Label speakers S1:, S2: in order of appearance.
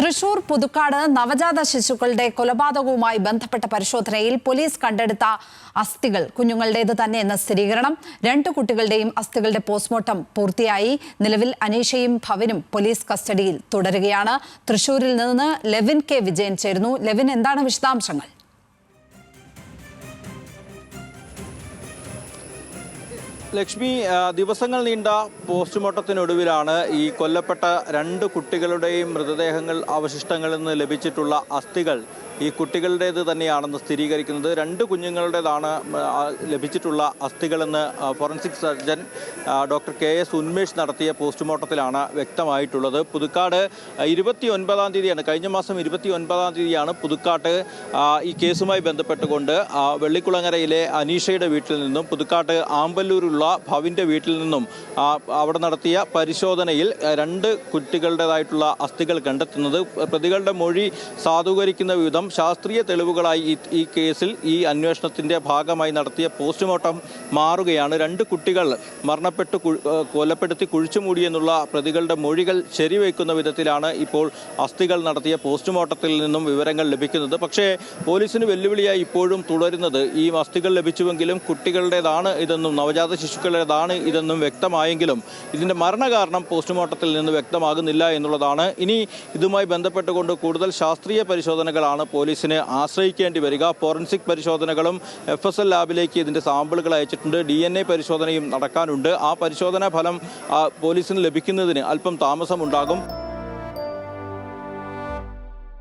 S1: തൃശൂർ പുതുക്കാട് നവജാത ശിശുക്കളുടെ കൊലപാതകവുമായി ബന്ധപ്പെട്ട പരിശോധനയിൽ പോലീസ് കണ്ടെടുത്ത അസ്ഥികൾ കുഞ്ഞുങ്ങളുടേത് തന്നെയെന്ന സ്ഥിരീകരണം. 2 കുട്ടികളുടെയും അസ്ഥികളുടെ പോസ്റ്റ്മോർട്ടം പൂർത്തിയായി. നിലവിൽ അനീഷയും ഭവിനും പോലീസ് കസ്റ്റഡിയിൽ തുടരുകയാണ്. തൃശൂരിൽ നിന്ന് ലെവിൻ കെ വിജയൻ ചേരുന്നു. ലെവിൻ, എന്താണ് വിശദാംശങ്ങൾ?
S2: ലക്ഷ്മി, ദിവസങ്ങൾ നീണ്ട പോസ്റ്റ്മോർട്ടത്തിനൊടുവിലാണ് ഈ കൊല്ലപ്പെട്ട 2 കുട്ടികളുടെയും മൃതദേഹങ്ങൾ അവശിഷ്ടങ്ങളിൽ നിന്ന് ലഭിച്ചിട്ടുള്ള അസ്ഥികൾ ഈ കുട്ടികളുടേത് തന്നെയാണെന്ന് സ്ഥിരീകരിക്കുന്നത്. 2 കുഞ്ഞുങ്ങളുടേതാണ് ലഭിച്ചിട്ടുള്ള അസ്ഥികളെന്ന് forensic surgeon doctor KS Unmesh നടത്തിയ പോസ്റ്റ്മോർട്ടത്തിലാണ് വ്യക്തമായിട്ടുള്ളത്. പുതുക്കാട് 29-ാം തീയതിയാണ്, കഴിഞ്ഞ മാസം 29-ാം തീയതിയാണ് പുതുക്കാട്ട് ഈ കേസുമായി ബന്ധപ്പെട്ടുകൊണ്ട് വെള്ളിക്കുളങ്ങരയിലെ അനീഷയുടെ വീട്ടിൽ നിന്നും പുതുക്കാട്ട് ആമ്പല്ലൂരുള്ള ഭവിൻ്റെ വീട്ടിൽ നിന്നും അവിടെ നടത്തിയ പരിശോധനയിൽ 2 കുട്ടികളുടേതായിട്ടുള്ള അസ്ഥികൾ കണ്ടെത്തുന്നത്. പ്രതികളുടെ മൊഴി സാധൂകരിക്കുന്ന വിധം ശാസ്ത്രീയ തെളിവുകളായി ഈ കേസിൽ ഈ അന്വേഷണത്തിന്റെ ഭാഗമായി നടത്തിയ പോസ്റ്റ്മോർട്ടം മാറുകയാണ്. 2 കുട്ടികൾ മരണപ്പെട്ട് കൊലപ്പെടുത്തി കുഴിച്ചുമൂടിയെന്നുള്ള പ്രതികളുടെ മൊഴികൾ ശരിവയ്ക്കുന്ന വിധത്തിലാണ് ഇപ്പോൾ അസ്ഥികൾ നടത്തിയ പോസ്റ്റ്മോർട്ടത്തിൽ നിന്നും വിവരങ്ങൾ ലഭിക്കുന്നത്. പക്ഷേ പോലീസിന് വെല്ലുവിളിയായി ഇപ്പോഴും തുടരുന്നത് ഈ അസ്ഥികൾ ലഭിച്ചുവെങ്കിലും കുട്ടികളുടേതാണ് ഇതെന്നും നവജാത ശിശുക്കളുടേതാണ് ഇതെന്നും വ്യക്തമായെങ്കിലും ഇതിന്റെ മരണകാരണം പോസ്റ്റ്മോർട്ടത്തിൽ നിന്ന് വ്യക്തമാകുന്നില്ല എന്നുള്ളതാണ്. ഇനി ഇതുമായി ബന്ധപ്പെട്ടുകൊണ്ട് കൂടുതൽ ശാസ്ത്രീയ പരിശോധനകളാണ് പോലീസിന് ആശ്രയിക്കേണ്ടി വരിക. ഫോറൻസിക് പരിശോധനകളും FSL ലാബിലേക്ക് ഇതിന്റെ സാമ്പിളുകൾ അയച്ചിട്ടുണ്ട്. DNA പരിശോധനയും നടക്കാനുണ്ട്. ആ പരിശോധനാ ഫലം പോലീസിന് ലഭിക്കുന്നതിന് അല്പം താമസമുണ്ടാകും.